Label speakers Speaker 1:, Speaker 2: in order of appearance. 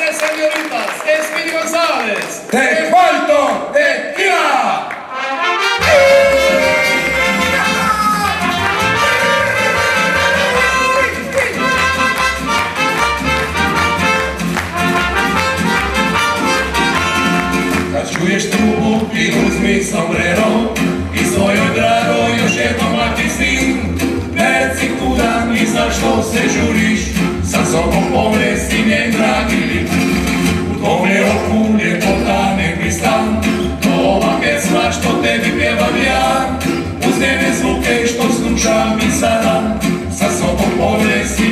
Speaker 1: señoritas, es Speedy González.
Speaker 2: ¡Te cuento de Kira! Kad čuješ trubu i uzmi sombrero i svojoj drago još jednom mati stin. Reci kuda i zašto se žuriš, sa sobom ponesi njen dragi lik. U tvome oku ljepota nek mi stan, to ova pjesma što tebi pjevam ja. Uz njene zvuke što slušam i sada, sa sobom ponesi